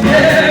Yes,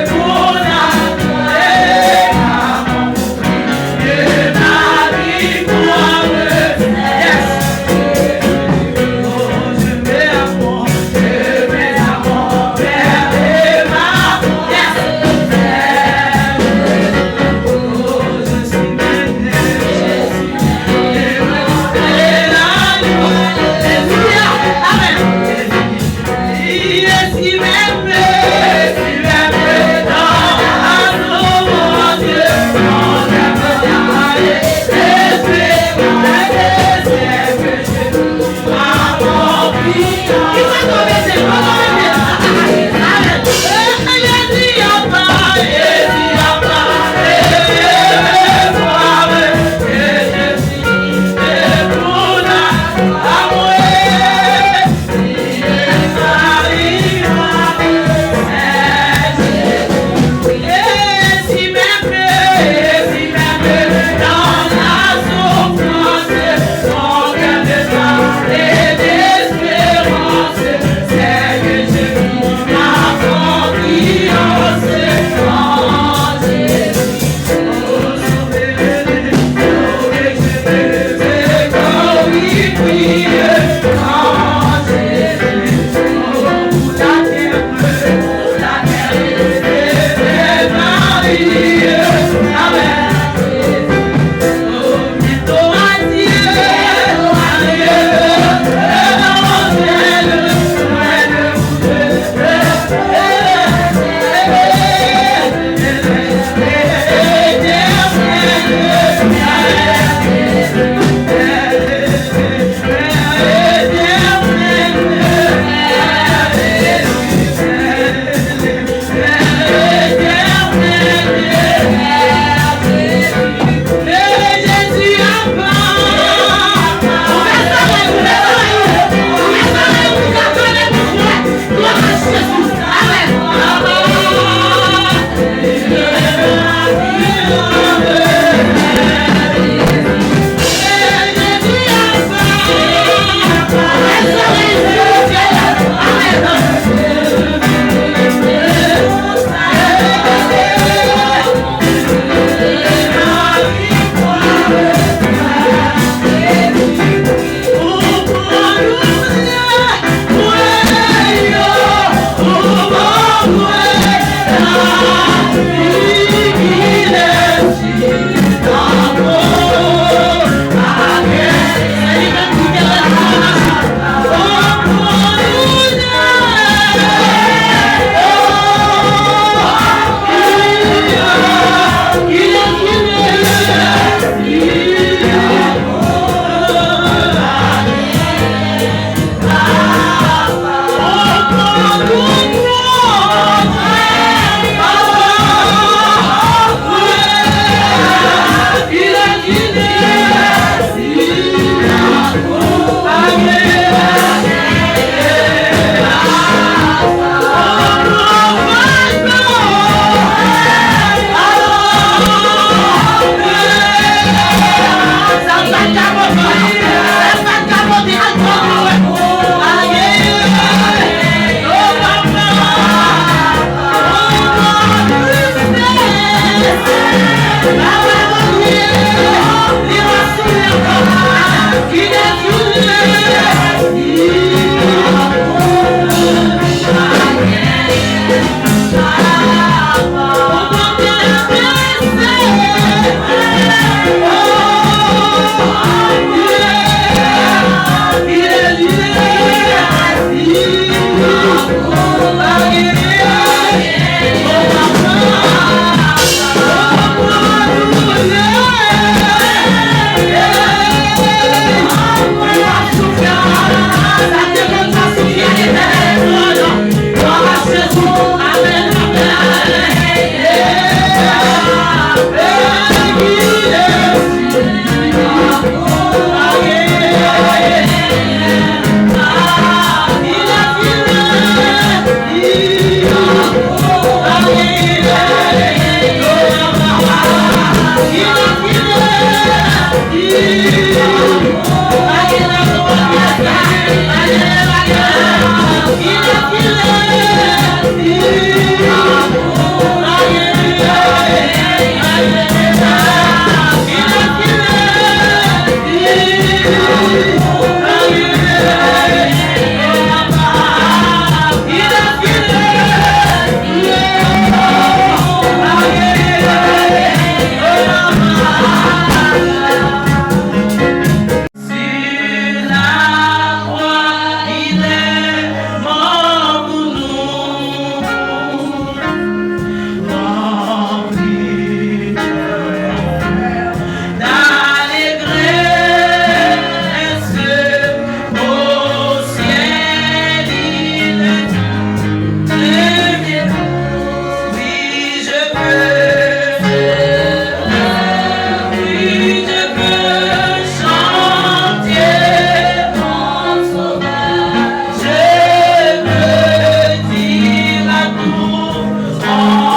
Seigneur.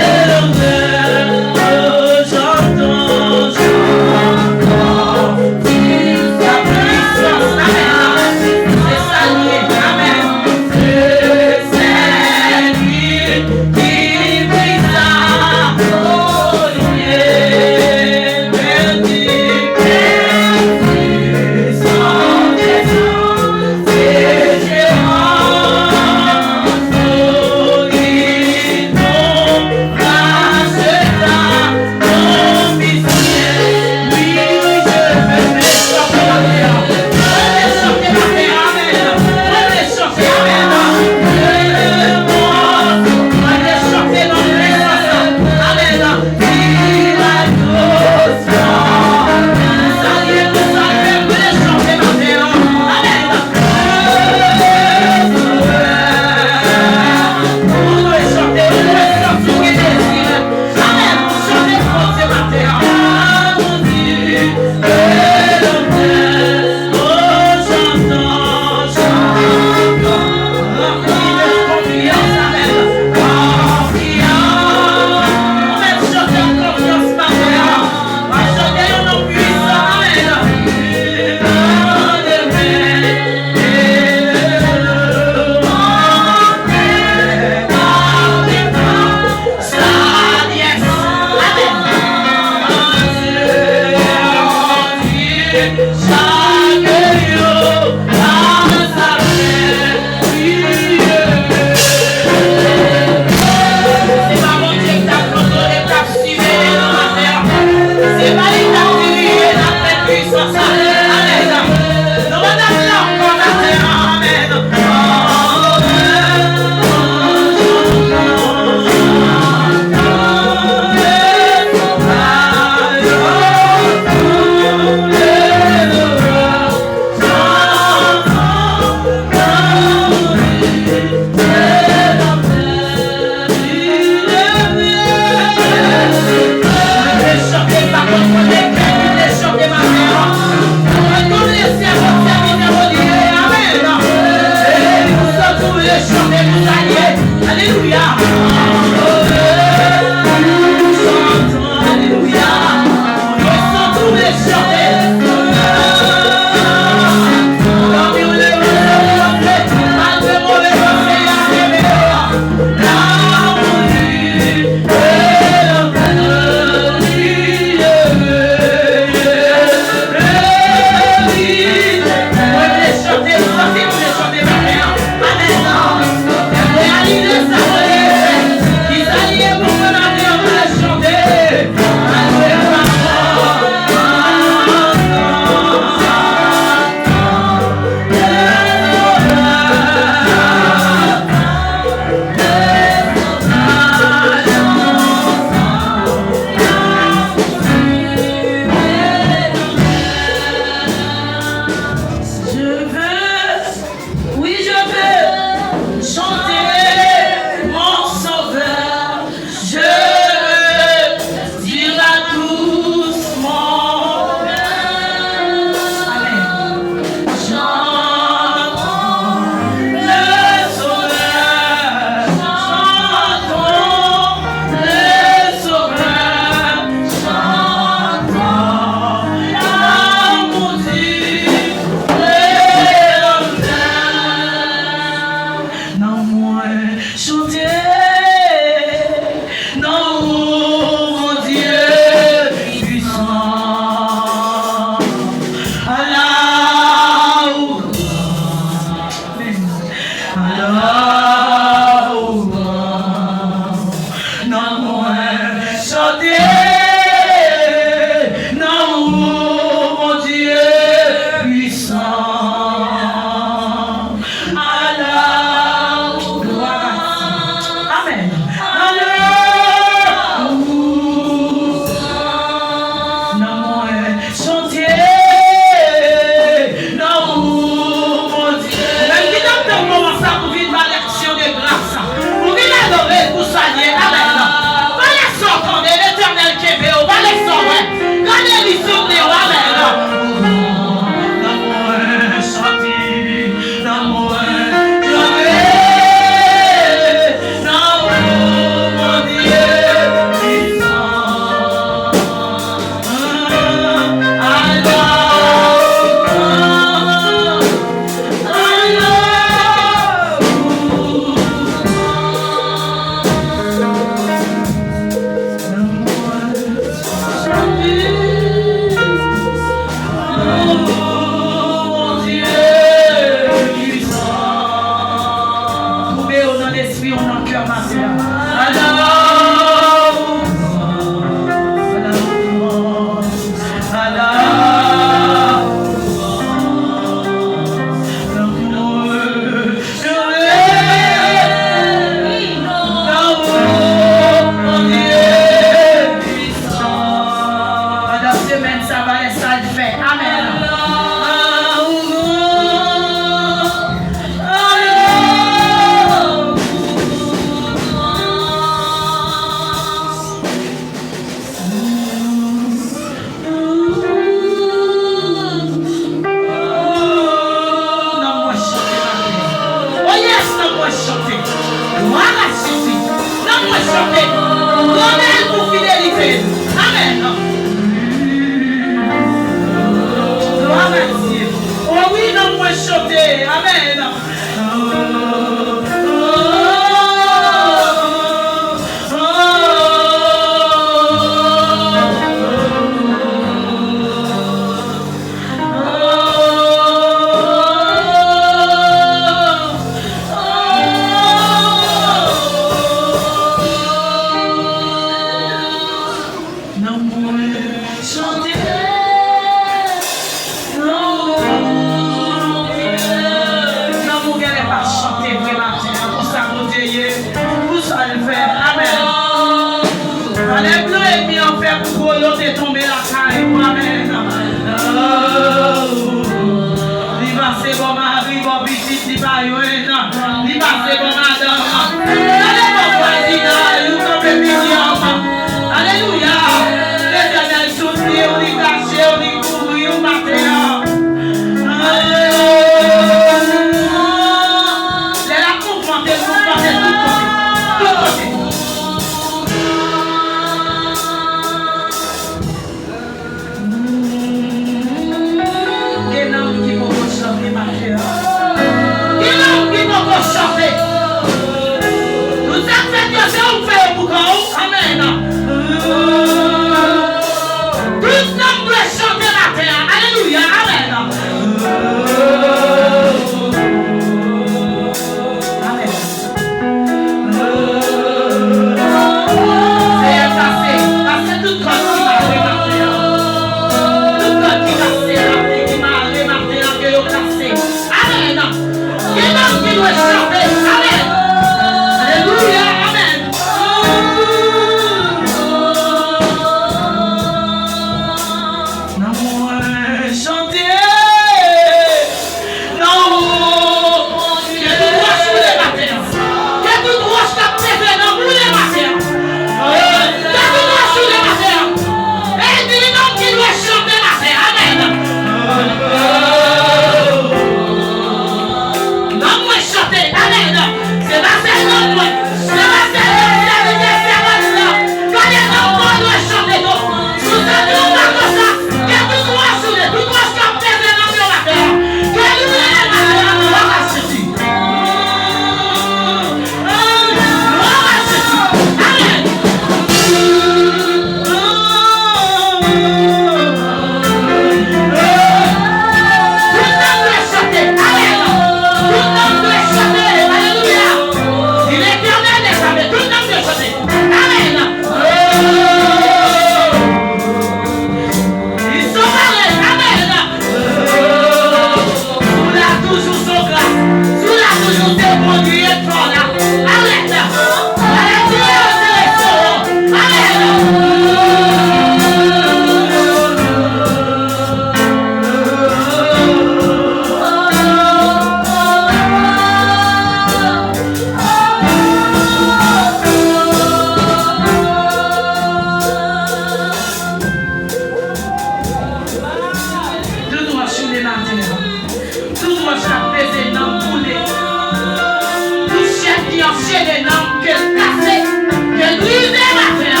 enchaîné, non, que cassé, que brisé matin.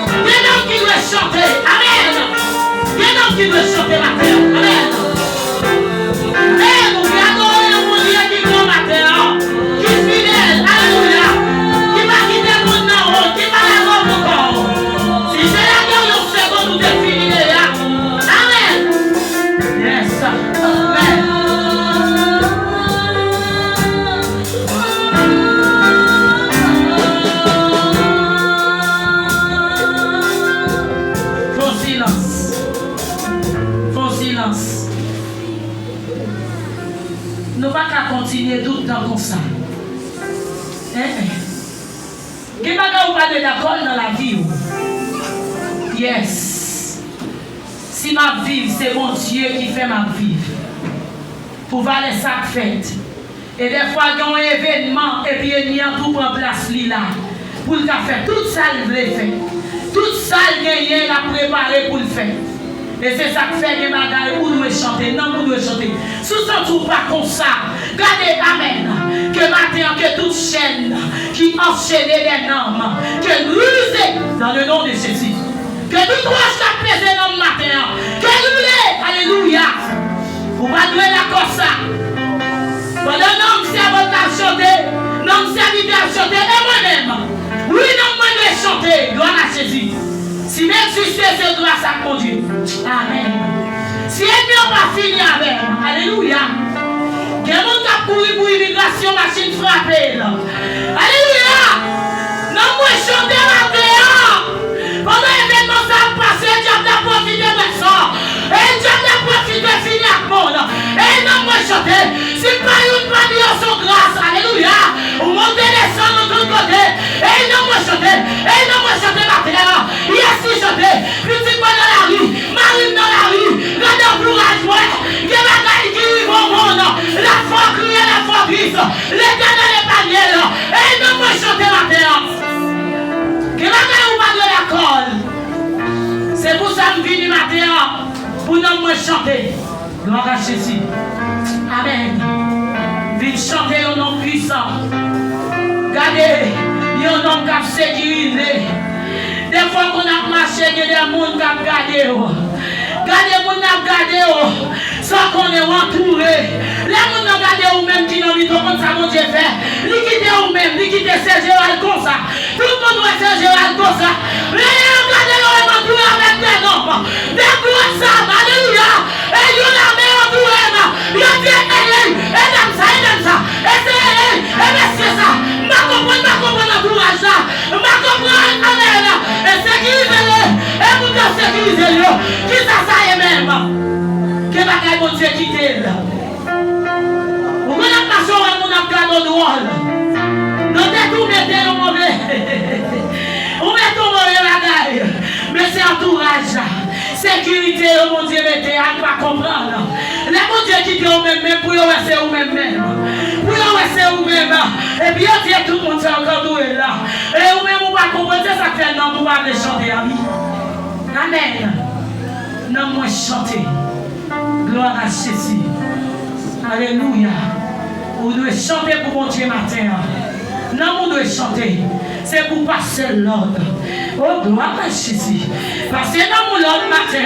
Il y a un homme qui doit chanter. Amen. Il y a un homme qui doit chanter matin. Amen. Amen. On peut adorer le bon Dieu qui est grand matin. Qui est fidèle. Alléluia. Qui va quitter le monde dans le monde. Qui va la robe encore. Si c'est la guerre, on sait qu'on nous définit là. Amen. Yes. Amen. Nous ne pouvons pas continuer tout le temps comme ça. Qui ne pas de d'accord dans la vie? Yes. Si ma vie, c'est mon Dieu qui fait ma vie. Pour valer ça fête. Et des fois, il y a un événement et puis il y a tout en place là. Pour le faire tout ça, il veut faire. Tout ça, il a préparé pour le faire. Et c'est ça qui fait des bagages où nous chanter. Non, nous devons chanter. Sous ce tour pas comme ça. Gardez, amen. Que matin, que toute chaîne qui enchaîne les noms, que nous dans le nom de Jésus. Que tout roche la pèse dans le matin. Que nous alléluia. Vous va douer la comme ça. Pendant non, c'est votre chanter. Non, c'est à chanter. Et moi-même. Oui, non, moi je vais chanter. Gloire à Jésus. Si même si c'est grâce à mon Dieu. Amen. Si elle n'a pas fini avec, alléluia. Il y a un monde qui a couru pour l'immigration, machine frappée. Alléluia. Non, moi chanter la terre. Pendant l'événement, ça a passé, Dieu a profité de ça. Et Dieu a profité de finir avec le monde. Et non, moi chanter. C'est pas une famille en son grâce. Alléluia. Vous montez les sons de l'autre côté. Et non, moi chanter. Et non, moi chanter la terre. Yes, si chanter. Petit moi dans la rue. Marine dans la rue. Regardez l'entourage, ouais. Il y a la gaille qui vit au monde. La foi crie, la foi glisse. L'éternel est panier. Et non, moi chanter la terre. Que la gaille ou pas de la colle. C'est pour ça que je viens du matin. Pour non, moi chanter. Gloire à Jésus. Amen. Viens chanter au nom puissant. Regardez, il y a un homme qui a sécurisé. Des fois qu'on a marché, il y a des gens qui ont gardé. Gardez les gens qui ont gardé. Sans qu'on est entouré. Les gens qui ont gardé ou même qui n'ont vu comme ça, mon Dieu fait. Ils quittent ou même, ils quittent Saint-Gérald comme ça. Tout le monde doit Saint-Gérald comme ça. Mais ils ont gardé leur entouré avec des hommes. Des gros sables. Alléluia. Et ils ont la main entourée. Ils ont dit, aidez ça. Et c'est monsieur ça. Ma comprendre l'entourage là. Ma comprendre, amen. Et sécurisez-les. Et vous devez sécuriser-les. Qui ça est même? Que bagaille mon Dieu quitte là. Vous connaissez pas ça, on a gardé le rôle. Nous devons mettre au mauvais. On met au mauvais bagaille. Mais c'est entourage là. Sécurité, mon Dieu, mettez à ne pas comprendre. Les mon Dieu qui dit même pour c'est vous-même. Pour c'est vous-même. Et puis, on dit tout le monde, c'est encore doué là. Et vous-même, vous ne pas comprendre, c'est ça que fait non, vous ne pouvez chanter, ami. Amen. Non, moi, chanter. Gloire à Jésus. Alléluia. Vous devez chanter pour mon Dieu matin. Non, vous devez chanter. C'est pour passer l'ordre. Oh, gloire à Jésus. Passer dans mon ordre matin.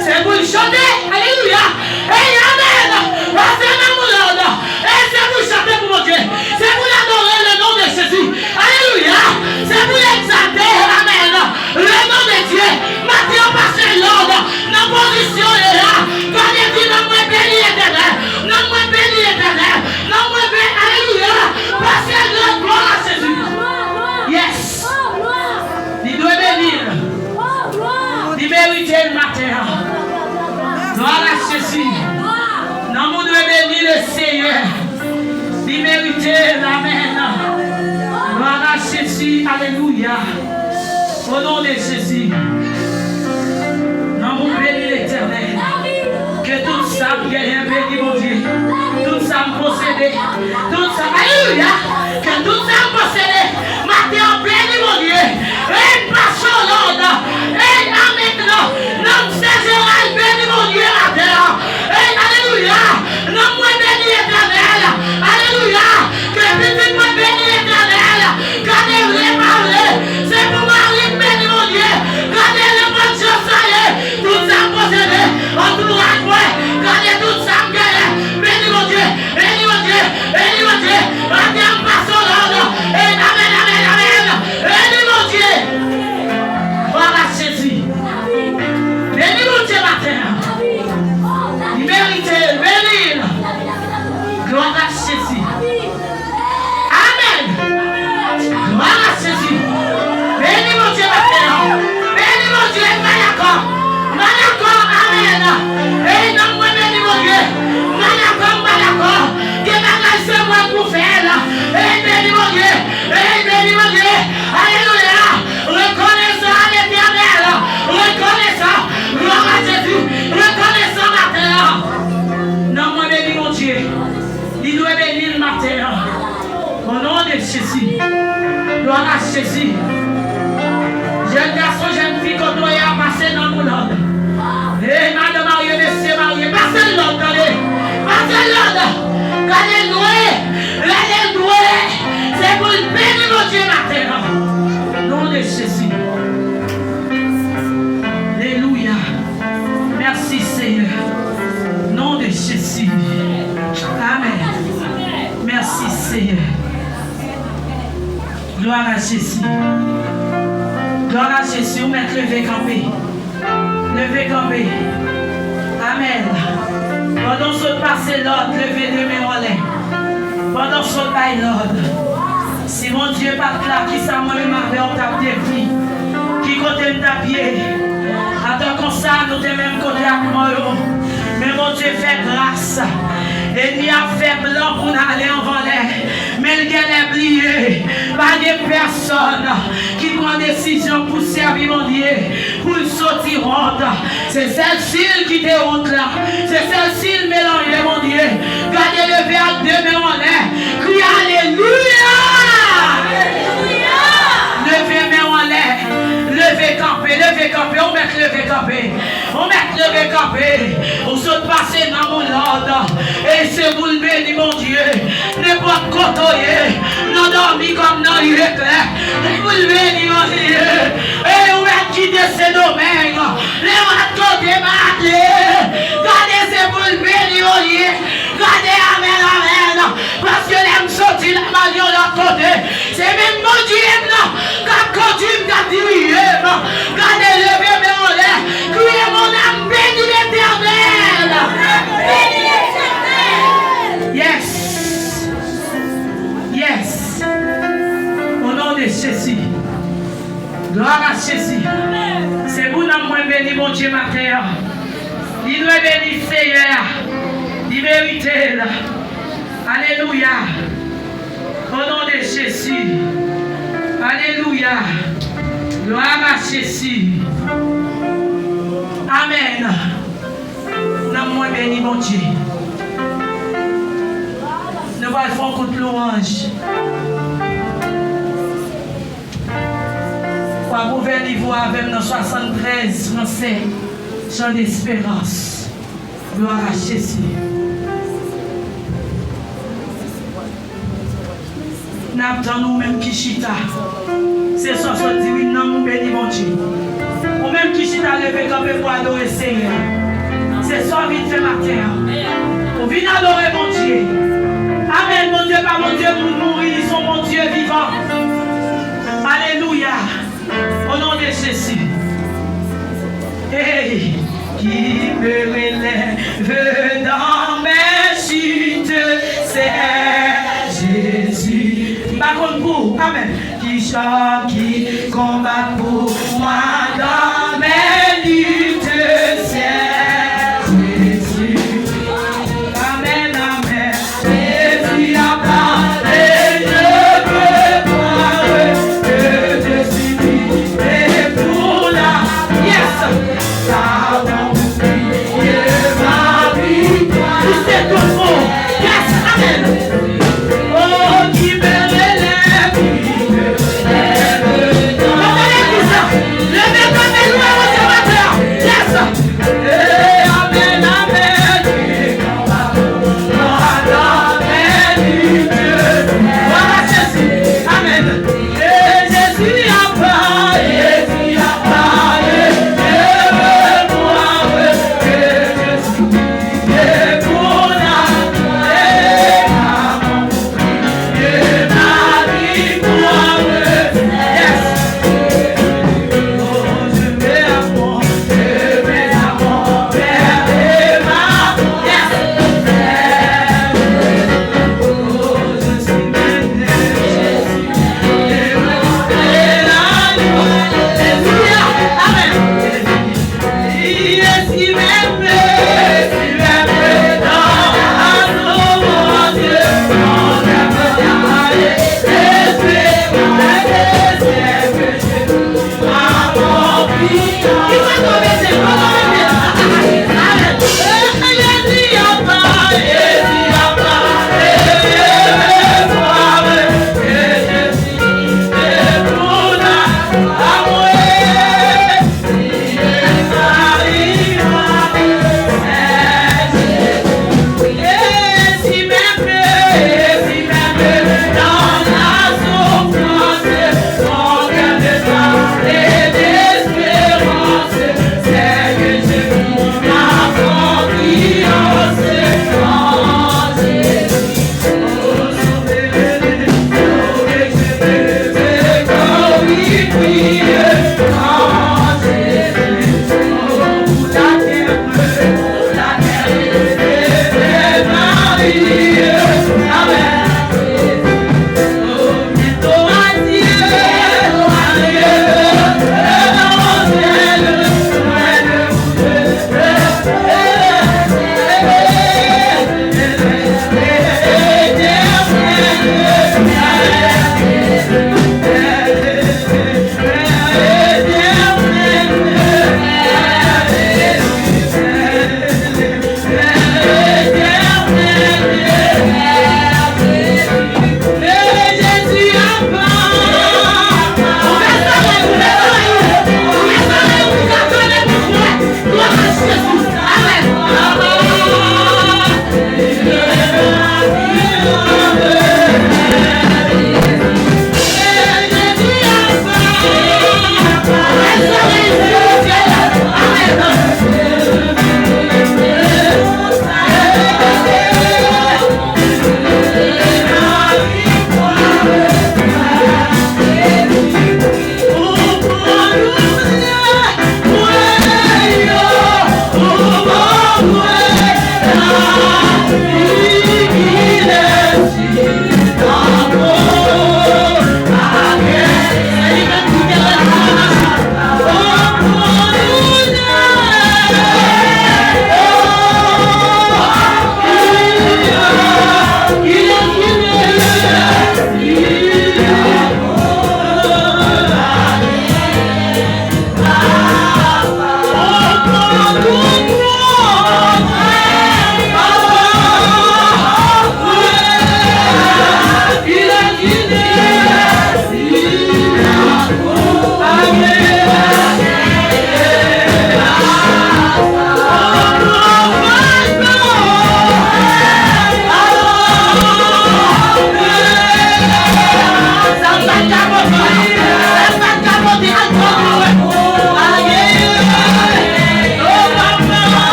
C'est pour chanter. Alléluia. Et amen. Passer dans mon ordre. Et c'est pour chanter pour mon Dieu. C'est pour adorer le nom de Jésus. Alléluia. C'est pour l'exalter. Amen. Le nom de Dieu. Matin, passer l'ordre. Dans position est là. Quand il dit non, moi béni éternel. Non, moi béni éternel. Non, moi béni. Alléluia. Passer l'ordre. Gloire à Jésus. Yes. Il doit bénir. Il mérite le matin. Gloire à Jésus. Non, vous devez bénir le Seigneur. Il mérite l'amen. Gloire à Jésus. Alléluia. Au nom de Jésus. Non, vous bénissez l'Éternel. Que tout ça vienne béni, mon Dieu. Tout ça me possède. Tout ça. Alléluia. Que tout ça me possède. Matin, béni, mon Dieu. Et passion l'ordre. Et maintenant. Non, Saint-Gérald, béni, mon Dieu, la terre. Et alléluia. Non, moi béni, éternel. Alléluia. Que petit moi béni. de Jésus. Gloire à Jésus. Jeune garçon, jeune fille, quand on est à passer dans mon ordre. Et madame mariée, monsieur marié, passez l'ordre, attendez. Passez l'ordre. Regardez le doué. C'est pour le bénir mon Dieu matin. Nom de Jésus. Alléluia. Merci Seigneur. Nom de Jésus. Amen. Merci Seigneur. Gloire à Jésus. Gloire à Jésus. Vous mettez levé campé. Levé campé. Amen. Pendant ce passé l'ordre, levez de mes relais. Pendant ce bail l'ordre. Si mon Dieu pas là, qui ça moi-même avait en tape des prix. Qui côté de pied. Attends comme ça, nous de même côté avec moi. Mais mon Dieu fait grâce. Et il a fait blanc pour aller en volet. Mais il y a oublié. Pas de personnes qui prend décision pour servir mon Dieu. Pour sortir honte. C'est celle-ci qui te honte là. C'est celle-ci mélanger mon Dieu. Gardez le verre de mes relais. Crie Alléluia. Levez mes relais. Levez campé. On met levé campé. On met levé campé. On saute passer dans mon ordre. Et c'est vous le béni, mon Dieu. Ne pas côtoyer. Non dormir comme dans l'éclair. Vous le béni, mon Dieu. Et on va quitter ces domaines. Les matons démarrer. Gardez, c'est vous le béni, mon Dieu. Gardez, amen. Parce que l'aime sortir la magie de l'autre côté. C'est même mon Dieu, non. Quand conduit, quand dirige. Gardez, levez mes relais. Criez mon âme, bénis l'Éternel. Bénis l'Éternel. Yes. Au nom de Jésus. Gloire à Jésus. C'est vous dans moi béni, mon Dieu, ma terre. Il doit bénir Seigneur. Il mérite. Alléluia. Au nom de Jésus. Alléluia. Gloire à Jésus. Amen. Nous moi béni, mon Dieu. Nous allons faire un coup de louange. Pour un mauvais niveau avec nos 73 français, chant d'espérance. Gloire à Jésus. Nous même qui chita. C'est ça, ça dit oui, non, nous bénis mon Dieu. Ou même qui chita levé comme pour adorer Seigneur. C'est ça, vite fait matin. On vient adorer mon Dieu. Amen, mon Dieu, pas mon Dieu pour mourir, ils sont mon Dieu vivant. Alléluia. Au nom de Jésus. Hey, qui me relève dans mes chutes, c'est Jésus. Par contre, pour, amen. Qui chante, qui combat pour moi dans mes luttes, c'est Jésus. Amen, amen. Jésus a parlé, je peux croire que je suis libre pour la yes. Ça va prier ma victoire. C'est tout faux. Yes, amen. Oh, qui me relève, qui me relève. Levez comme les loups,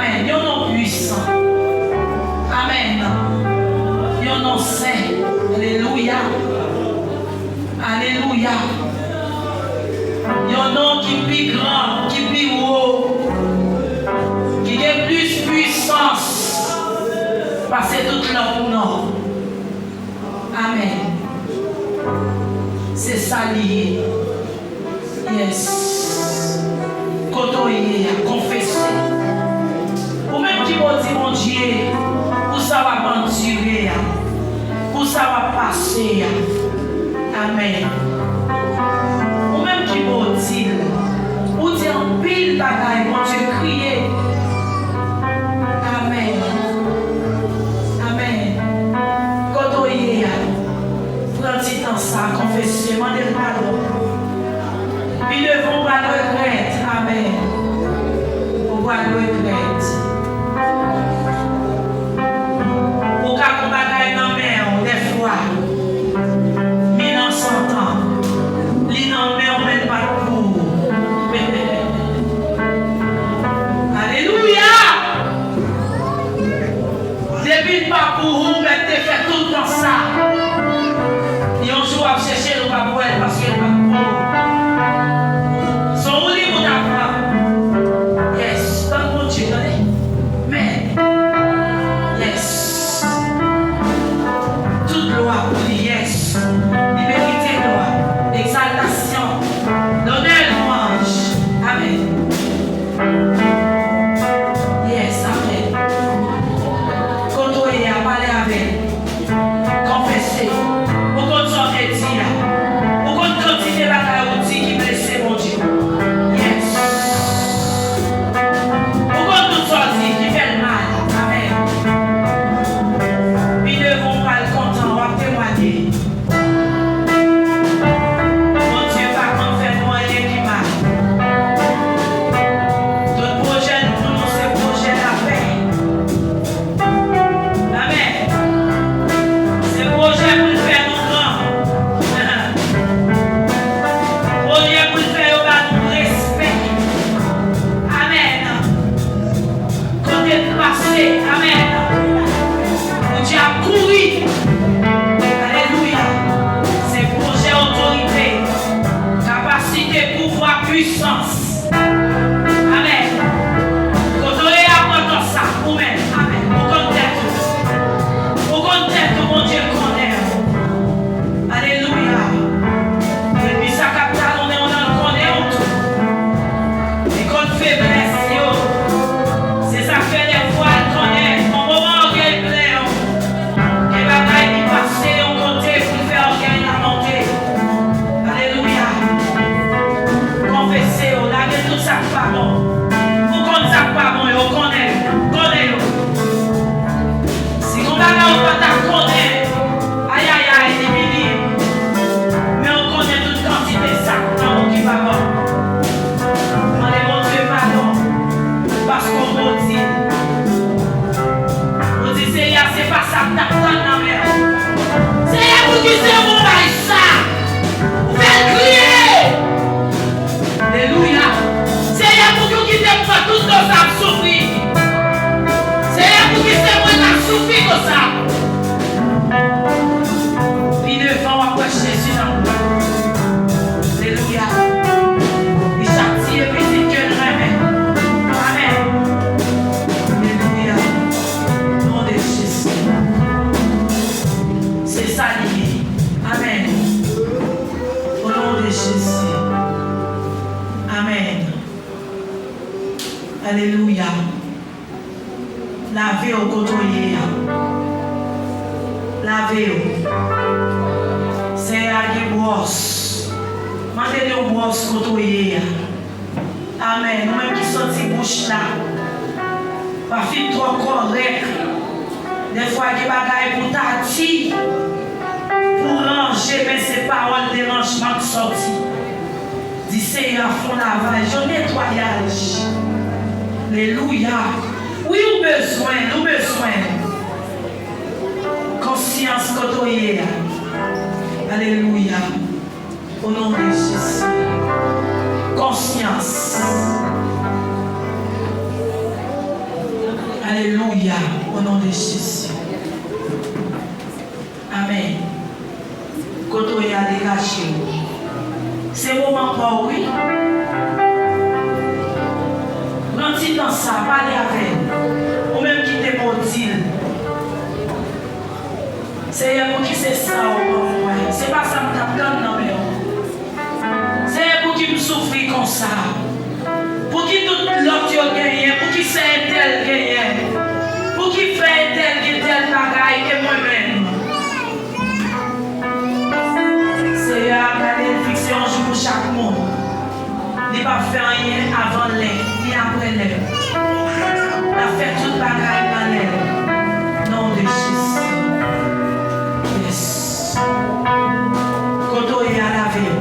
Amen. Yon nom puissant. Amen. Yon nom saint. Alléluia. Alléluia. Yon nom qui est plus grand, qui est plus haut, qui a plus puissance. Parce que tout l'autre nom. Amen. C'est ça lié. Yes. Côtoyer, confesser. Ou même qui va dire, mon Dieu, où ça va m'endurer, où ça va passer. Amen. Ou même qui va dire, ou dire en pile bagaille, mon Dieu, crier. Amen. Amen. Côtoyer, prends petit temps ça, confesser, demandez le pardon. Puis ne vont pas le regretter. Amen. On va le regretter. Pour qu'on bagaille dans mer, des fois, 1900 ans, les dans mer, on ne met pas pour. Alléluia! Depuis pas pour vous, mais tu fais tout le temps ça. Et on joue à chercher le pas pour elle parce qu'elle n'est pas pour. Yes, dans mon Dieu, mais yes, toute loi pour lui, yes, liberté, loi, exaltation, l'honneur, louange, amen. Yes, amen. Côtoyer, à parler avec, confesser, pour qu'on sorte et dire, pour qu'on continue la carotte qui blesse mon Dieu. Qui fait le mal. Amen. Puis ne vont pas le content, on va témoigner. Mon Dieu, pas qu'on fait moyen qui mal. Tout projet, nous prenons ce projet la paix. Amen. Ce projet pour le faire nous grand. Projet pour le faire au respect. Amen. Passé, amen. Mon Dieu a couru. Alléluia. C'est projet autorité, capacité, pouvoir, puissance. Amen. Quand on est à ça, vous-même, amen. Pour qu'on tête, mon Dieu connaît. Alléluia. Et puis ça capte, on en connaît tout. Et qu'on faiblesse, c'est ça fait des fois, elle connaît au moment où elle plaît. Les bagailles qui passent, on compte pour faire gagner la montée. Alléluia. Confessez, on a tout ça pas bon. Vous connaissez ça pas bon, on connaît. Si on va là, on va connaître. Aïe aïe aïe, des milliers. Mais on connaît toute quantité de ça qui va bon. Demandez mon Dieu pardon. Parce qu'on me dit, c'est pas ça que t'as dans la mer. C'est vous qui c'est mon bail ça. Vous faites crier. Alléluia. C'est vous qui t'aime pas tout dans ça souffrir. C'est vous qui c'est moi qui souffrir comme ça. Puis devant après Jésus dans le monde. Alléluia. Et châtie et petit que le remède. C'est ça lié. Amen. Au nom de Jésus. Amen. Alléluia. Lavez au côtoyer. Lavez au. C'est à des brosses. Mandez aux brosses côtoyer. Amen. Nous-mêmes qui sommes ces bouches là. Pas fit trop correct. Des fois, il y a des bagailles pour t'attirer, pour ranger, mais ces paroles de dérangement qui sortent. Dis Seigneur, font lavage, au nettoyage. Alléluia. Oui, nous besoin. Conscience côtoyer. Alléluia. Au nom de Jésus. Conscience. Alléluia, au nom de Jésus. Amen. Quand on est à dégager, c'est moment pour oui. Rentrez dans ça, parlez avec. Ou même quitter mon deal. C'est pour qui c'est ça, c'est pas ça que je t'appelle, non, mais c'est pour qui me souffre comme ça. Pour qui tout l'autre gagne, pour qui c'est tel gagne, pour qui fait tel bagaille et moi-même. C'est la bénédiction un jour pour chaque monde. Il ne va pas faire rien avant l'air, ni après l'air. Il a fait toute bagaille dans l'air. Nom de Jésus. Yes. Quand on est à la vie.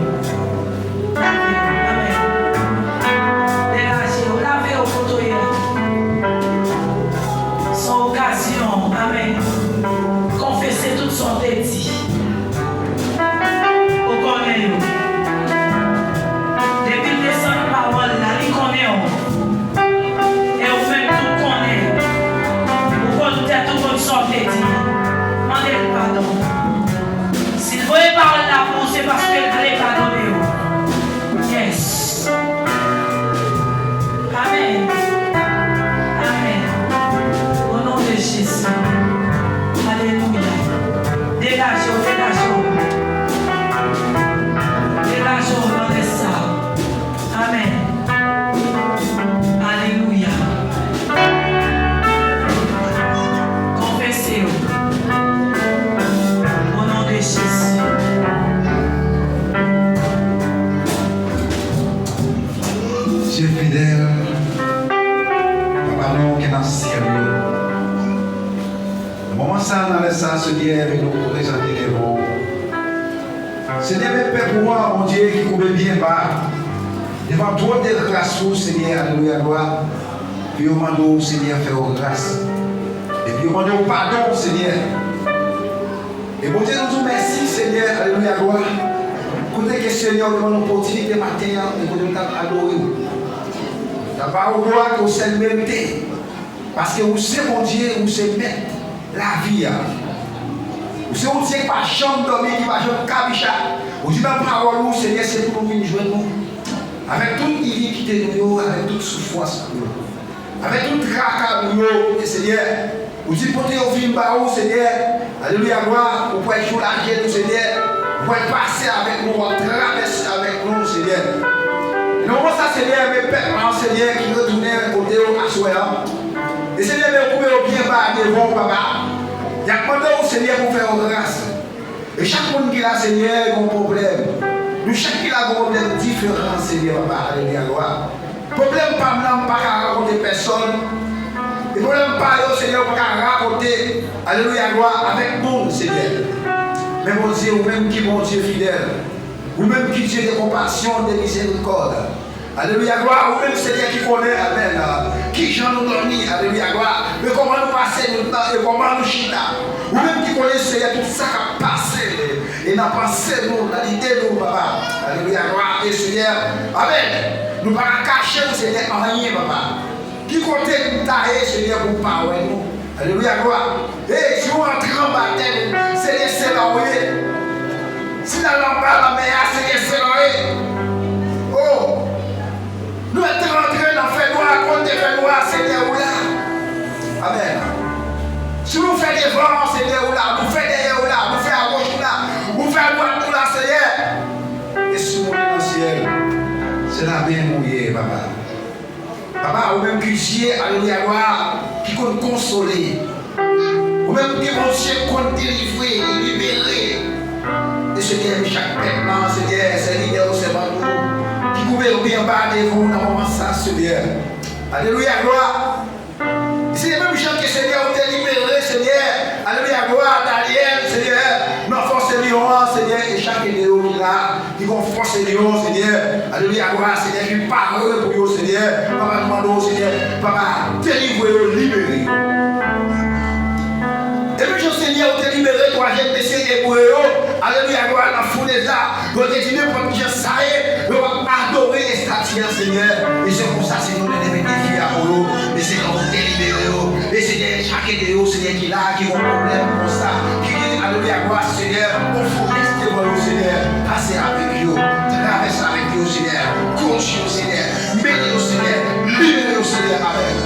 Amen. Dégagez, lavez au côté. Son occasion. Amen. Confessez toute son dédit. Au connaît. Depuis le descend de parole, là, il connaît. Et au fait, tout connaît. Vous connaissez tout comme son dédit. Demandez pardon. S'il voulait parler là pour c'est parce qu'il voulait pardonner. Yes. Amen. Amen. Au nom de Jésus. Alléluia. Dégagez, dégagez. Dégagez au nom de ça. Amen. Alléluia. Confessez-vous. Au nom de Jésus. Dieu fidèle, papa nous qui est dans le sérieux. Le moment ça, dans le sens de Dieu, avec nous présenter les bons. C'est des mêmes pour moi, mon Dieu, qui couvre bien bas. Devant trop de grâce, Seigneur, alléluia, gloire. Puis au moment Seigneur, faire grâce. Et puis au moment pardon, Seigneur. Et bon Dieu, nous merci, Seigneur, alléluia, gloire. Côté que Seigneur, nous avons l'opportunité matin, et que nous t'avons adoré. La parole gloire que vous êtes mérité. Parce que vous savez, mon Dieu, vous savez mettre la vie. Vous savez, vous savez pas chambre dormir, qui va jouer cabicha. Vous dites, la parole, Seigneur, c'est pour nous venir jouer nous. Avec toute iniquité, avec toute souffrance, avec toute tracas, Seigneur. Vous dites, pour nous venir par vous, Seigneur. Alléluia, gloire. Vous pouvez jouer l'argent, Seigneur. Vous pouvez passer avec nous, traverser avec nous, Seigneur. Non, ça, Seigneur, mes pères, Seigneur, qui retournaient au Théo à Soya. Et Seigneur, vous pouvez bien bas devant, papa. Il y a pas de Seigneur pour faire grâce. Et chaque monde qui a, Seigneur, a un problème. Nous, chaque qui a un problème différent, Seigneur, papa, alléluia, gloire. Problème pas maintenant, pas raconter personne. Le problème pas, Seigneur, pas raconter, alléluia, gloire, avec monde, Seigneur. Mais mon Dieu, vous-même qui mon Dieu fidèle, vous-même qui Dieu de compassion, de miséricorde. Alléluia, gloire, vous-même Seigneur qui connaît, amen, qui j'en nous donne, alléluia, gloire, mais comment nous passer notre temps et comment nous chita. Vous-même qui connaissez Seigneur tout ça qui a passé et n'a passé nous, dans l'idée nous, papa. Alléluia, gloire, et Seigneur, amen. Nous ne pouvons pas cacher nous, Seigneur, en rien, papa. Qui côté nous tailler, Seigneur, pour parler nous. Alléluia, gloire. Et si vous rentrez en baptême, Seigneur, c'est là où il est. Si la lampe la meilleure, Seigneur, c'est là où il est. Oh, nous sommes rentrés dans le fait noir, contre le fait noir, Seigneur, où là. Amen. Si vous faites des vents, Seigneur, où là, vous faites des où là, vous faites à gauche où là, vous faites à droite où là, Seigneur. Et si vous êtes dans le ciel, c'est la bien mouillée, papa. Papa, ou même qui Dieu, alléluia, qui compte consoler. Ou même qui mon Dieu compte délivrer, libérer. Et Seigneur, chaque pètement, Seigneur, c'est l'idée au Seigneur, qui couvre bien bas de vous dans le moment ça, Seigneur. Alléluia, gloire. C'est les mêmes gens que Seigneur ont été libérés, Seigneur. Alléluia, gloire, Daniel, Seigneur. Nous force lion, Seigneur, et chaque idéo qui là, qui vont forcer lion, Seigneur. Alléluia, gloire, Seigneur, qui parle pour vous, Seigneur. Papa, demande, Seigneur, papa, délivrez, libérez. Et puis, Seigneur, vous êtes libéré, toi, j'ai décidé pour eux. Alléluia, gloire, la foule des arts. Vous êtes dit, pour que ça y est, vous allez adorer les statues, Seigneur. Et c'est pour ça, Seigneur, nous devons défier à vous. Et c'est quand vous êtes libéré, et c'est chacun de nous, Seigneur, qui là, qui a un problème comme ça, qui dit, alléluia, gloire, Seigneur, on faut rester devant nous, Seigneur, passer avec nous, traverser avec nous, Seigneur, conduire, Seigneur, mener au Seigneur, libérer au Seigneur, Amen.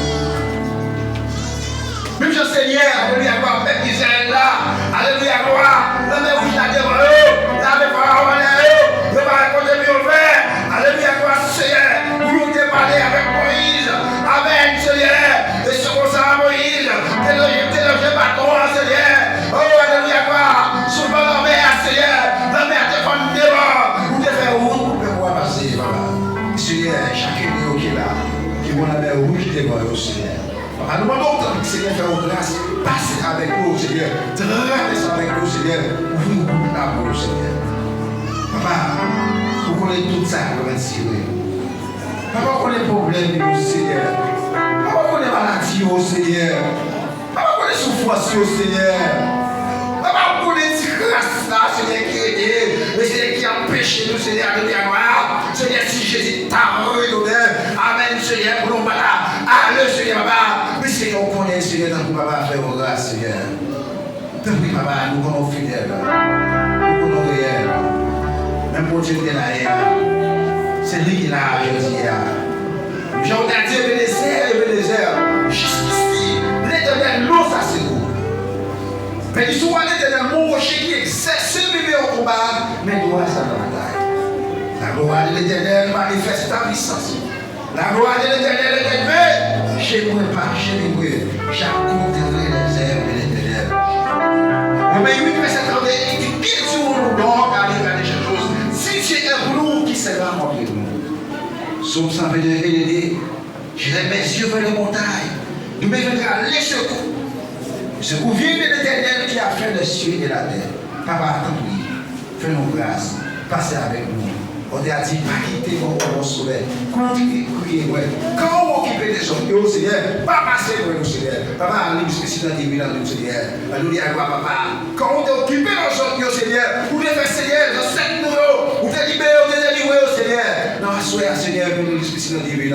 Même je Seigneur, alléluia, gloire, même Israël là, alléluia, gloire, la même où je l'ai devant eux, la même parole, le balcon de mon frère, alléluia, gloire, Seigneur, nous nous parler avec Moïse, Amen, Seigneur, et ce qu'on ça, Moïse, t'es le bâton, Seigneur, oh, alléluia, gloire, souvent la mer, Seigneur, la mer te fait devant, ou te fait route pour pouvoir passer, papa. Seigneur, chacun de nous qui est là, qui voit la mer rouge devant eux, Seigneur. Papa, nous demandons que le Seigneur fait une grâce, passe avec nous, Seigneur, traverse avec nous, Seigneur, ouvre la pour nous, Seigneur. Papa, vous connaissez tout ça, vous allez tirer. Papa, vous connaissez les problèmes, Seigneur. Papa, vous connaissez les maladies, Seigneur. Papa, vous connaissez les souffrances, Seigneur. Papa, vous connaissez les grâces, Seigneur, qui aide, mais Seigneur, qui empêche nous, Seigneur, de bien voir. Seigneur, si Jésus t'a redonné, Amen, Seigneur, pour nous battre. Allez, Seigneur, papa. Mais Seigneur, on connaît, Seigneur, tant que papa fait vos grâces, Seigneur. Tant que papa, nous connaissons fidèles. Nous connaissons réels. Même pour Dieu qui est là, c'est lui qui l'a dit. J'ai entendu le désert. Jusqu'ici, l'éternel l'eau, ça c'est vous. Mais il souvent l'éternel, mon rocher qui exerce bébé au combat, mais doit ça dans la bataille. La gloire de l'éternel manifeste ta puissance. La gloire de l'éternel est élevée. Chez moi, pas chez moi. J'accompagnerai les œuvres de l'éternel. Romains 8, verset 31, il dit, qui tu nous donnes à regarder ces choses? Si tu es pour nous, qui sera contre nous? Psaume 122, il dit, j'irai mes yeux vers les montagnes. Nous me viendra les secours. Le secours vient de l'éternel qui a fait le ciel et la terre. Papa, attends-nous. Fais-nous grâce. Passez avec nous. On t'a dit, pas quitter mon soleil. Continuez, criez, ouais. Quand on occupe des choses, Seigneur, pas passer pour nous, Seigneur. Papa, allez, spécial dans les dans nous, Seigneur. Alléluia, papa. Quand on t'a occupé dans choses, Seigneur, vous devez faire, Seigneur, dans 7 numéros, vous t'es libéré, vous t'es délivré, Seigneur. Non, soyez, Seigneur, nous, spécial dans les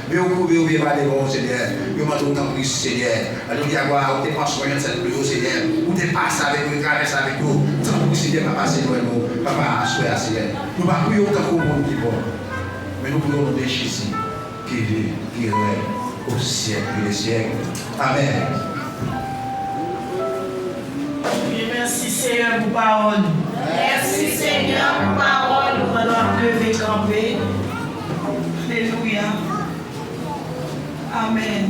mais vous pouvez ouvrir les bons, Seigneur. Nous demandons tant plus, Seigneur. Alléluia, vous t'es pas soigné de cette pluie, Seigneur. Vous t'es passé avec nous, traversé avec nous. Tant plus, Seigneur, papa, c'est nous. Papa, soyez, Seigneur. Nous ne pouvons pas au monde qui va. Mais nous pouvons nous déchirer ici, qui vit, qui règne au siècle et les siècles. Amen. Oui, merci Seigneur pour parole. Merci Seigneur pour parole. Nous allons lever camper. Alléluia. Amen.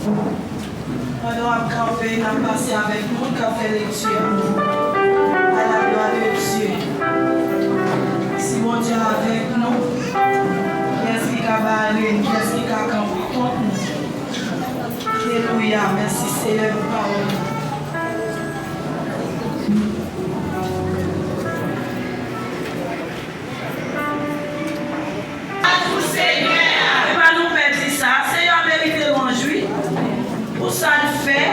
Nous allons camper, nous passer avec nous, qui a fait lecture. À la gloire de Dieu. Si mon Dieu est avec nous, qu'est-ce qui a barré, qu'est-ce qui a campé contre nous. Alléluia, merci Seigneur pour parole. À vous Seigneur. Et bien nous mettons ça, Seigneur mérite l'enjouir. Pour ça le fait,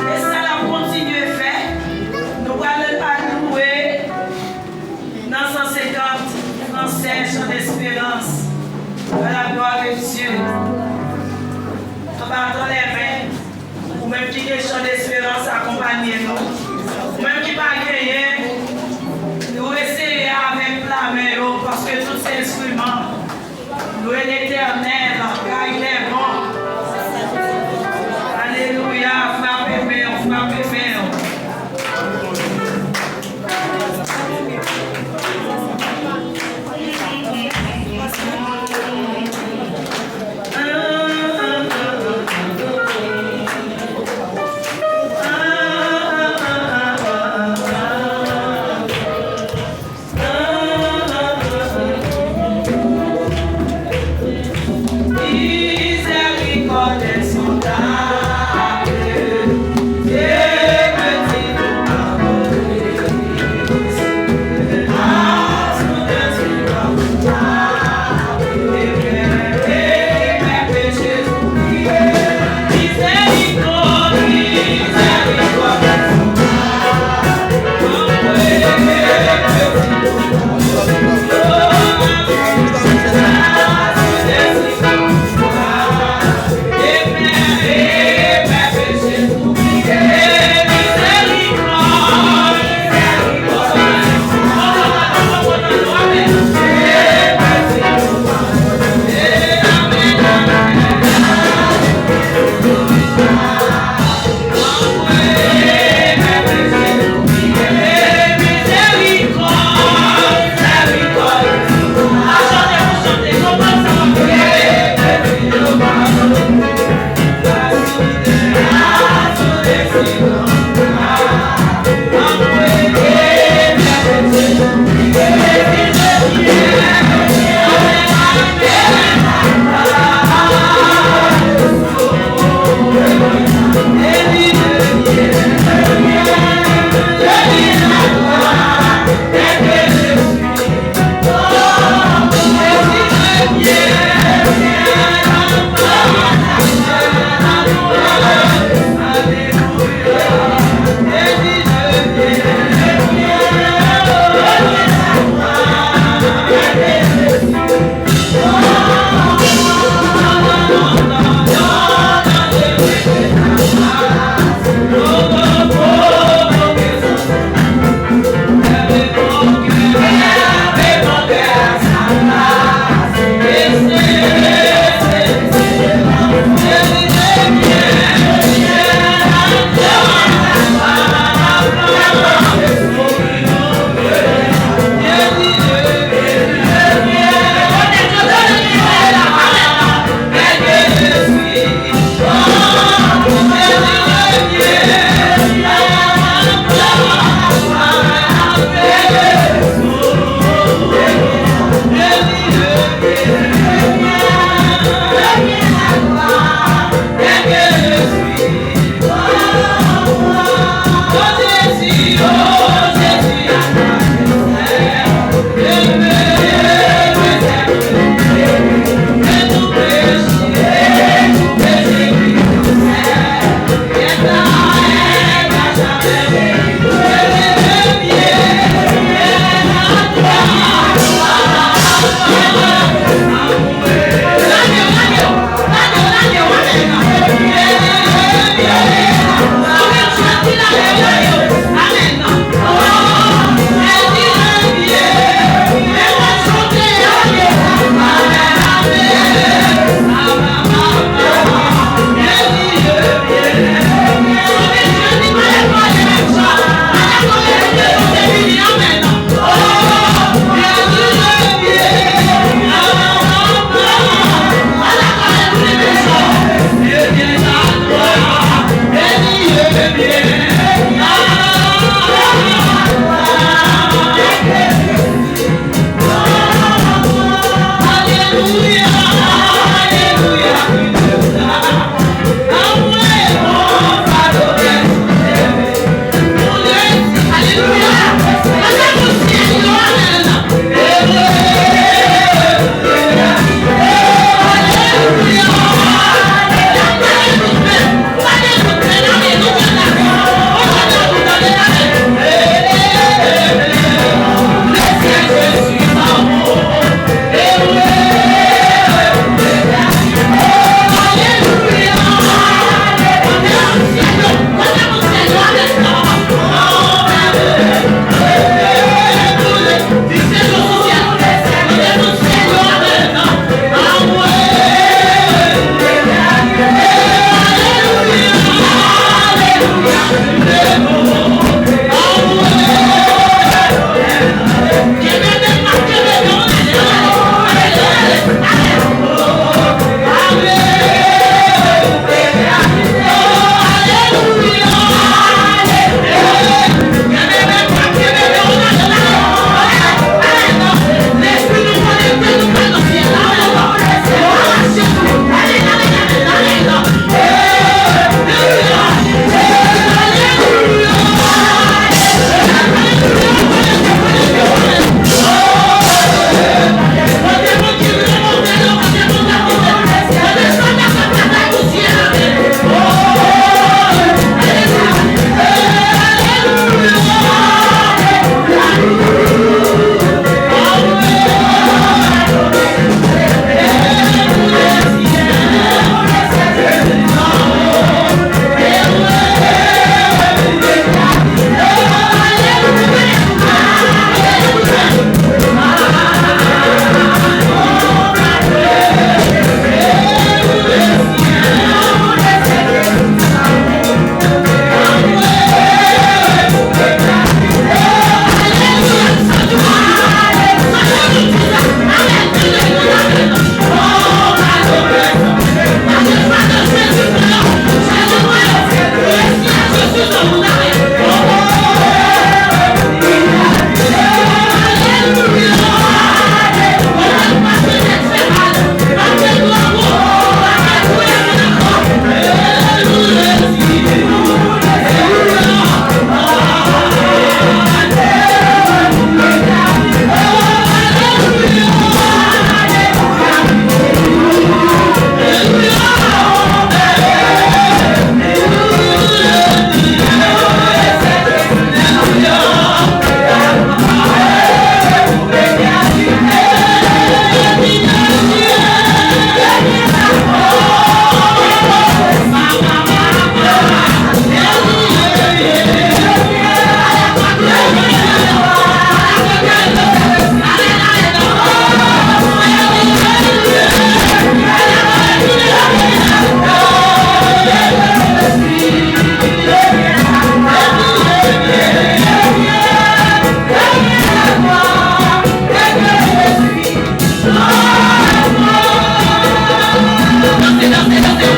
et ça l'a continué à faire. Nous allons louer dans 150 français chant d'espérance. À la gloire de Dieu. En battant les mains, ou même qui est chant d'espérance.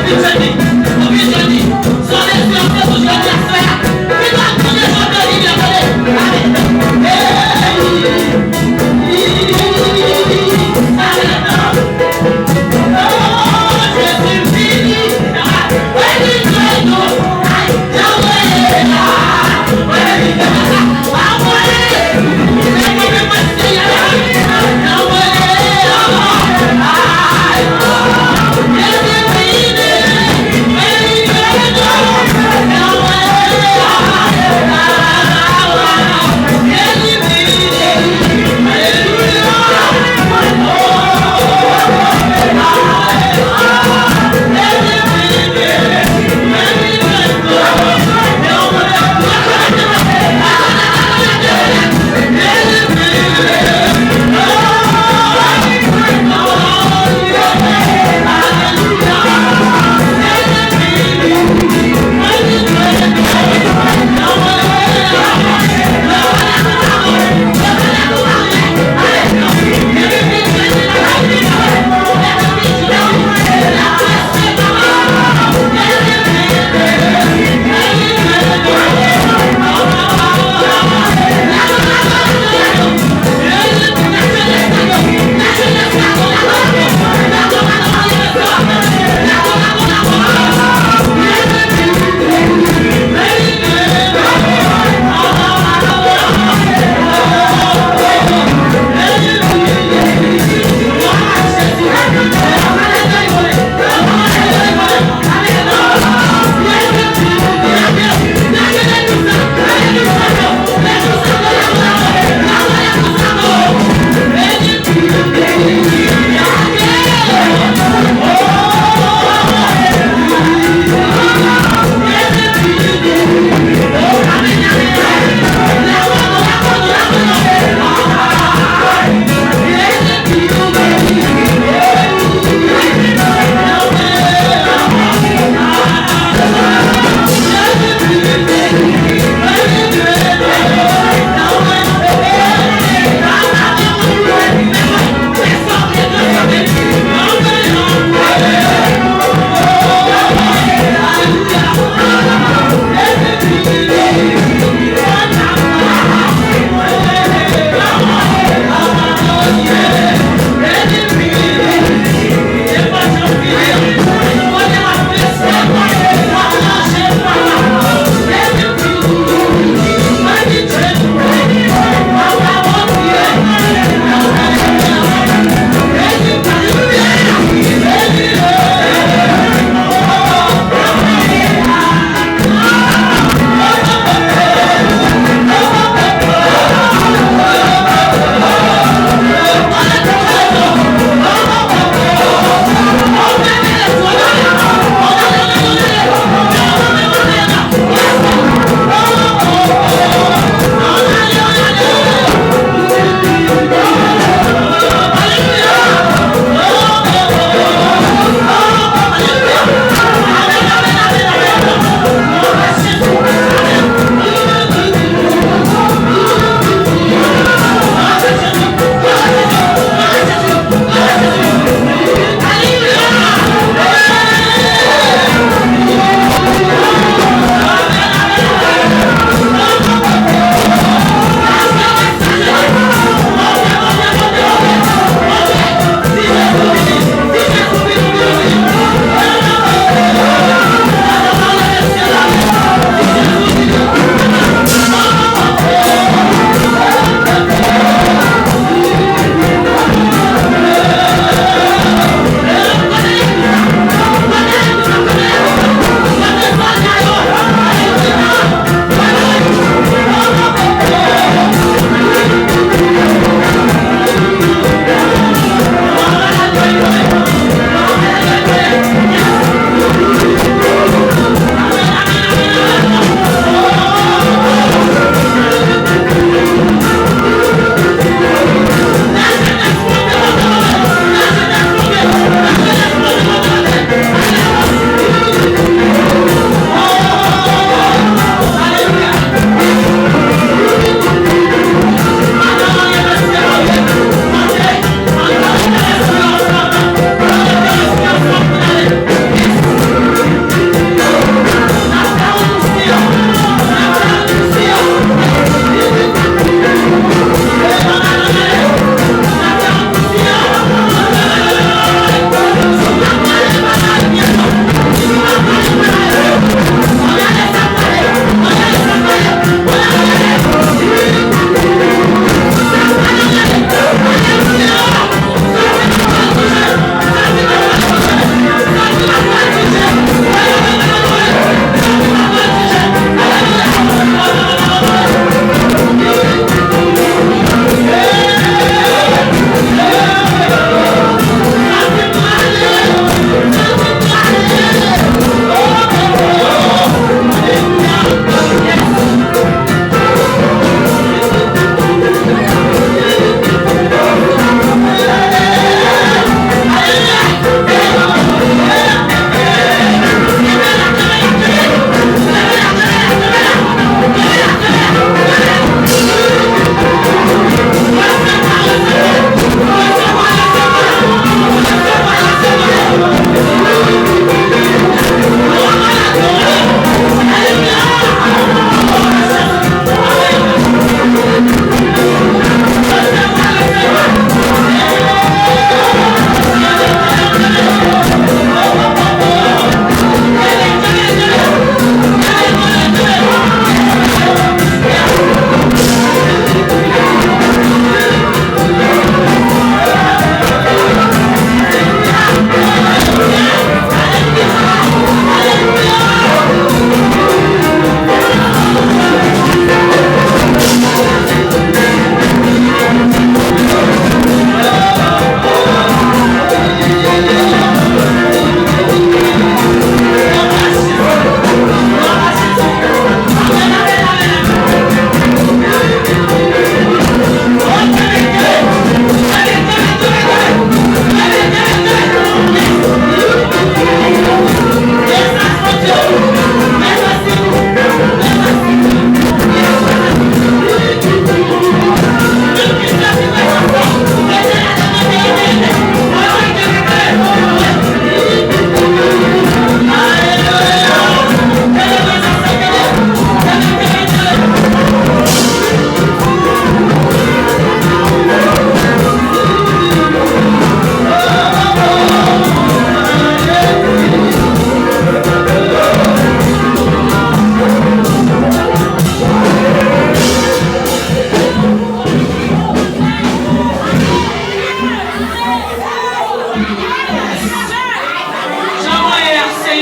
Yeah.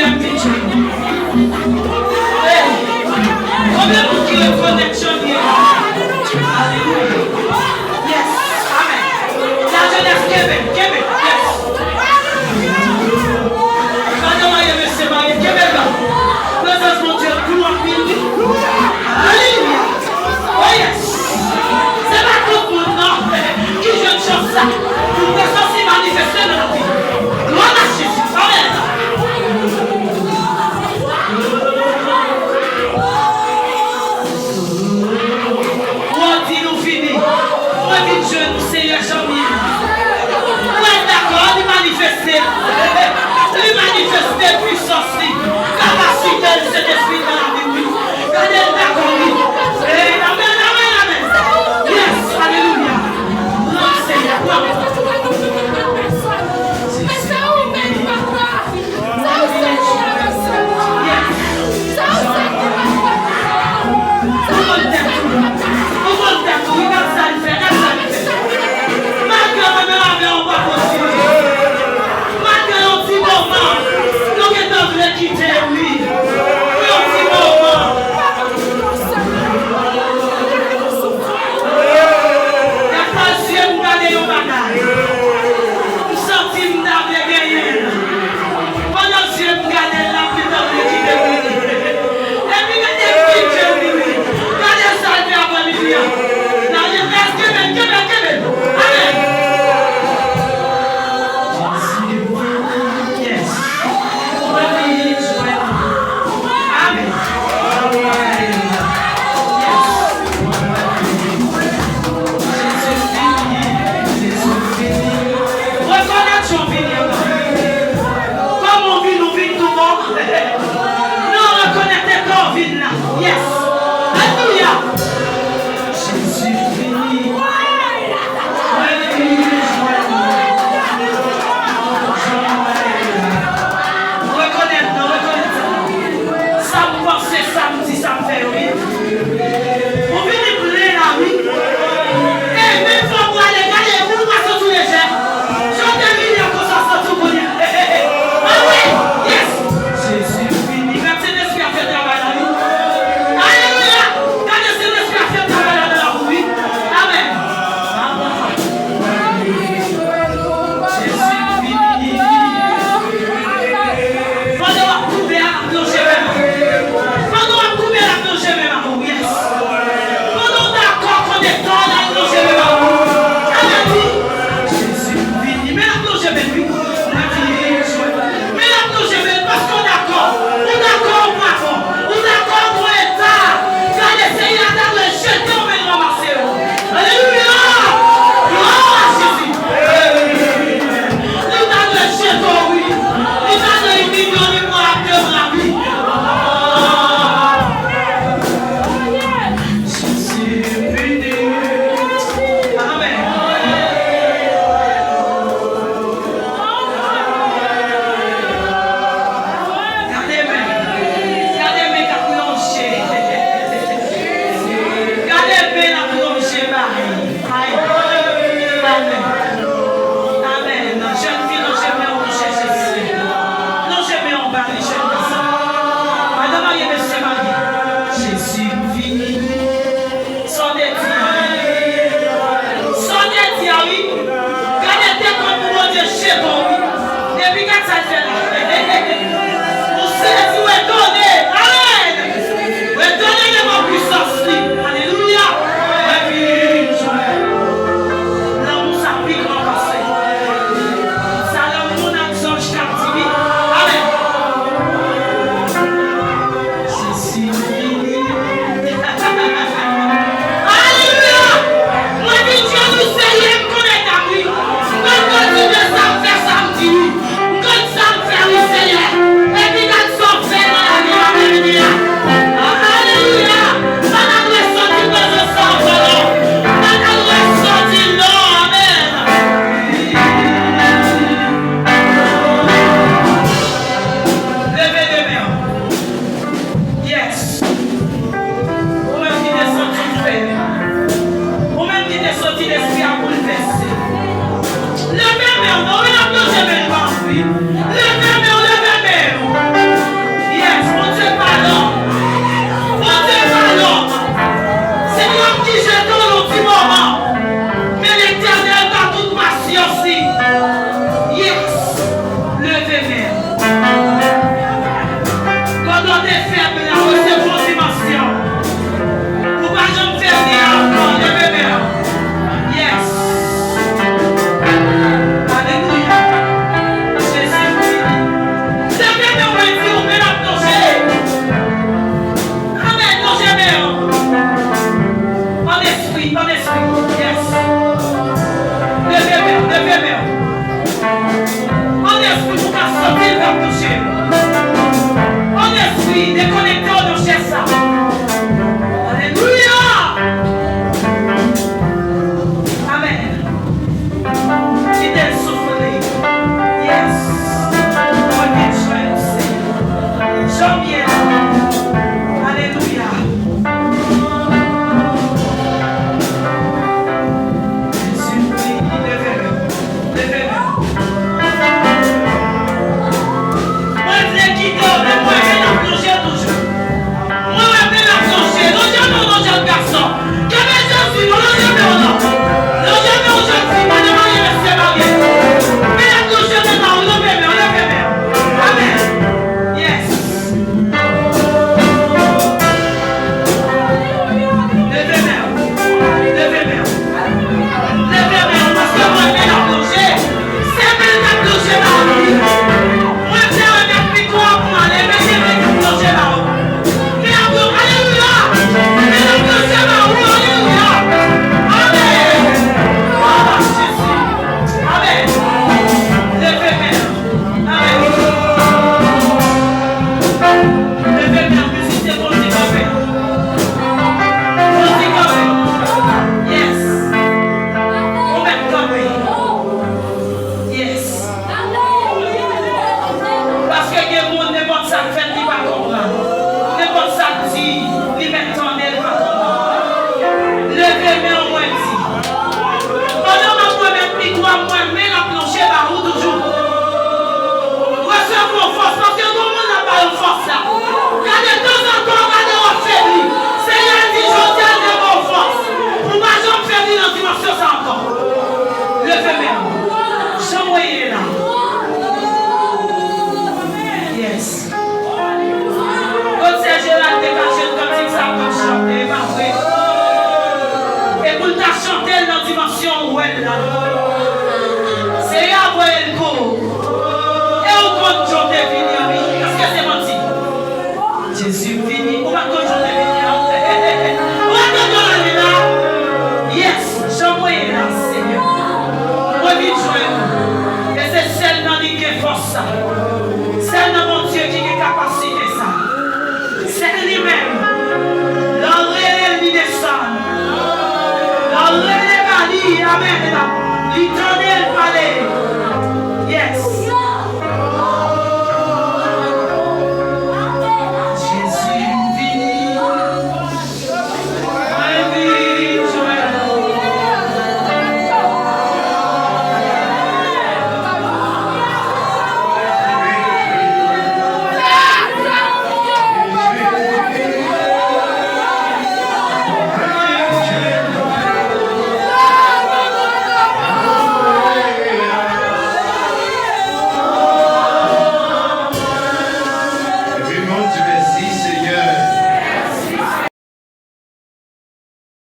deuxième picture. Combien de monde qui est connexion hier? Alléluia. Yes. Amen. La jeunesse Québec.